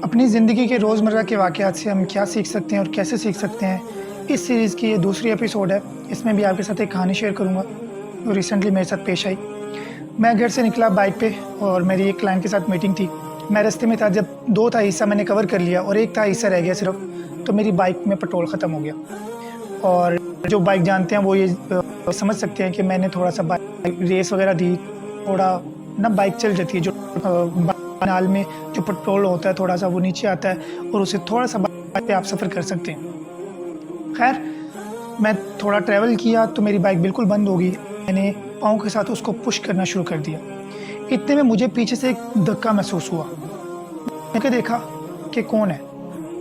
अपनी ज़िंदगी के रोज़मर्रा के वाक़यात से हम क्या सीख सकते हैं और कैसे सीख सकते हैं, इस सीरीज़ की ये दूसरी एपिसोड है। इसमें भी आपके साथ एक कहानी शेयर करूँगा जो रिसेंटली मेरे साथ पेश आई। मैं घर से निकला बाइक पे और मेरी एक क्लाइंट के साथ मीटिंग थी। मैं रास्ते में था, जब 2 था हिस्सा मैंने कवर कर लिया और 1 था हिस्सा रह गया सिर्फ, तो मेरी बाइक में पेट्रोल ख़त्म हो गया। और जो बाइक जानते हैं वो ये समझ सकते हैं कि मैंने थोड़ा-सा बाइक रेस वगैरह दी, थोड़ा ना बाइक चल जाती है, जो नाल में जो पेट्रोल होता है थोड़ा-सा वो नीचे आता है और उससे थोड़ा-सा बाइक पे आप सफ़र कर सकते हैं। खैर, मैं थोड़ा ट्रैवल किया तो मेरी बाइक बिल्कुल बंद हो गई। मैंने पाँव के साथ उसको पुश करना शुरू कर दिया। इतने में मुझे पीछे से एक धक्का महसूस हुआ। मैंने देखा कि कौन है।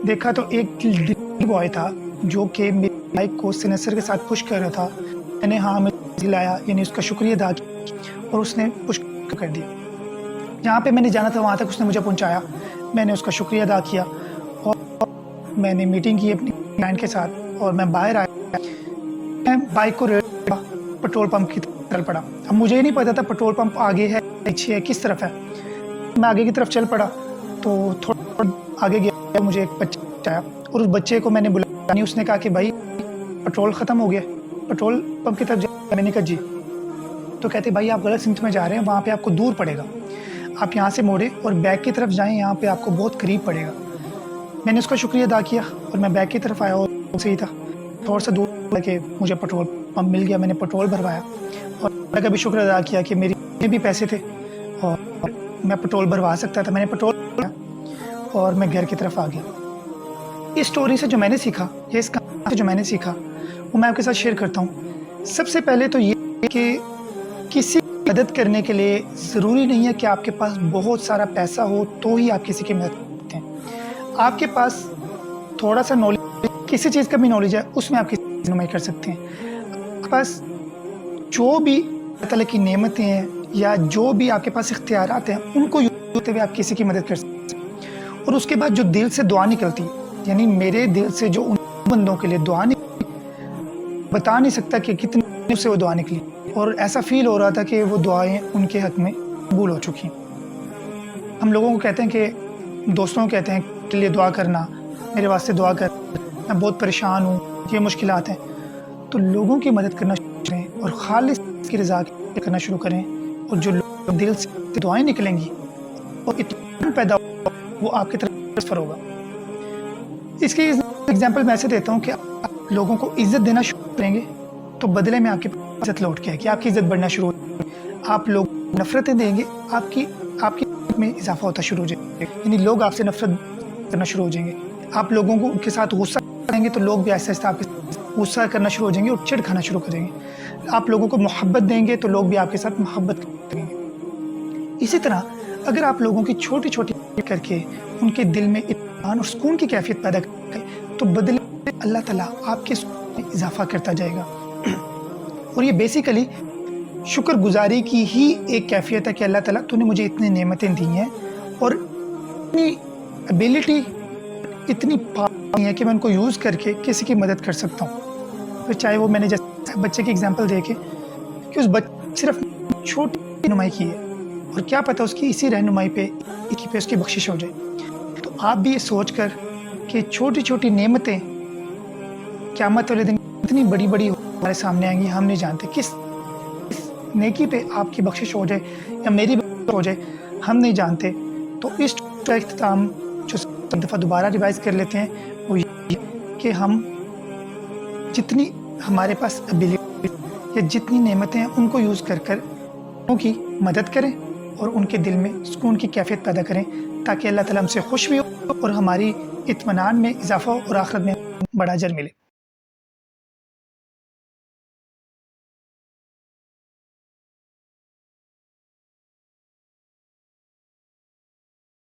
देखा तो एक डिलीवरी बॉय था जो कि मेरी बाइक को सिलेंसर के साथ पुश कर रहा था। मैंने हाँ में दिलाया, यानी उसका शुक्रिया अदा किया और उसने पुश कर दिया। जहाँ पे मैंने जाना था वहाँ तक उसने मुझे पहुँचाया। मैंने उसका शुक्रिया अदा किया और मैंने मीटिंग की अपनी क्लाइंट के साथ और मैं बाहर आया। मैं बाइक को पेट्रोल पंप की तरफ चल पड़ा। अब मुझे ही नहीं पता था पेट्रोल पंप आगे है, पीछे है, किस तरफ है। मैं आगे की तरफ चल पड़ा तो थोड़ा आगे गया, मुझे एक बच्चा आया और उस बच्चे को मैंने बुलाया। उसने कहा कि भाई पेट्रोल ख़त्म हो गया, पेट्रोल पंप की तरफ जा। मैंने कहा जी। तो कहते भाई आप गलत सिमत में जा रहे हैं, वहाँ पे आपको दूर पड़ेगा, आप यहाँ से मोड़े और बैक की तरफ जाएं, यहाँ पे आपको बहुत करीब पड़ेगा। मैंने उसका शुक्रिया अदा किया और मैं बैक की तरफ आया और सही था, थोड़ा सा दूर के मुझे पेट्रोल पंप मिल गया। मैंने पेट्रोल भरवाया और मैंने भी शुक्र अदा किया कि मेरे भी पैसे थे और मैं पेट्रोल भरवा सकता था। मैंने पेट्रोल भरवाया और मैं घर की तरफ आ गया। इस स्टोरी से जो मैंने सीखा, या इस कहानी से जो मैंने सीखा, वो मैं आपके साथ शेयर करता हूँ। सबसे पहले तो ये कि किसी मदद करने के लिए ज़रूरी नहीं है कि आपके पास बहुत सारा पैसा हो तो ही आप किसी की मदद करते हैं। आपके पास थोड़ा सा नॉलेज, किसी चीज़ का भी नॉलेज है, उसमें आप किसी रहनुमाई कर सकते हैं। आपके पास जो भी अल्लाह ताला की नेमतें हैं या जो भी आपके पास इख्तियारात हैं, उनको यूज़ करते हुए आप किसी की मदद कर सकते हैं। और उसके बाद जो दिल से दुआ निकलती है, यानी मेरे दिल से जो उन बंदों के लिए दुआ निकली, बता नहीं सकता कि कितने से वो दुआ निकली और ऐसा फील हो रहा था कि वो दुआएं उनके हक़ में कबूल हो चुकी। हम लोगों को कहते हैं कि दोस्तों को कहते हैं के लिए दुआ करना, मेरे वास्ते दुआ कर, मैं बहुत परेशान हूँ, ये मुश्किलात हैं। तो लोगों की मदद करना शुरू करें और खालिस की रज़ा करना शुरू करें और जो लोग दिल से दुआएं निकलेंगी और इत्मीनान पैदा होगा, वो आपकी तरफ ट्रांसफ़र होगा। इसकी एग्जाम्पल मैं ऐसे देता हूँ कि आप लोगों को इज़्ज़त देना शुरू करेंगे तो बदले में आपकी इज़्ज़त लौट के आएगी, आपकी इज़्ज़त बढ़ना शुरू होगी। आप लोग नफ़रतें देंगे, आपकी में इजाफा होता शुरू हो जाएगा, यानी लोग आपसे नफ़रत करना शुरू हो जाएंगे। आप लोगों को के साथ गुस्सा करेंगे तो लोग भी आहिस्ता आहिस्ता आपके गुस्सा करना शुरू हो जाएंगे और चिढ़ खाना शुरू करेंगे। आप लोगों को मोहब्बत देंगे तो लोग भी आपके साथ मोहब्बत करेंगे। इसी तरह अगर आप लोगों की छोटी छोटी करके उनके दिल में इत्मीनान और सुकून की कैफियत पैदा करें तो बदले में अल्लाह ताला आपके सुकून में इजाफा करता जाएगा। और ये बेसिकली शुक्रगुजारी की ही एक कैफियत है कि अल्लाह ताला तूने मुझे इतनी नेमतें दी हैं और इतनी एबिलिटी, इतनी पावर है कि मैं उनको यूज़ करके किसी की मदद कर सकता हूँ। फिर चाहे वो मैंने जैसे बच्चे की एग्जांपल दे के कि उस बच्चे सिर्फ छोटी रहनुमाई की है और क्या पता उसकी इसी रहनुमाई पे उसकी बख्शिश हो जाए। तो आप भी ये सोच कर कि छोटी छोटी नेमतें क़यामत वाले दिन इतनी बड़ी बड़ी हमारे सामने आएंगी, हम नहीं जानते किस नेकी पे आपकी बख्शिश हो जाए या मेरी बख्शिश हो जाए, हम नहीं जानते। तो इस का इख्तिताम जो एक दफ़ा दोबारा रिवाइज़ कर लेते हैं वो ये कि हम जितनी हमारे पास एबिलिटी या जितनी नेमतें हैं उनको यूज़ कर लोगों की मदद करें और उनके दिल में सुकून की कैफियत पैदा करें ताकि अल्लाह ताला हमसे खुश भी हो और हमारी इत्मीनान में इजाफ़ा हो और आखिरत में बड़ा अजर मिले।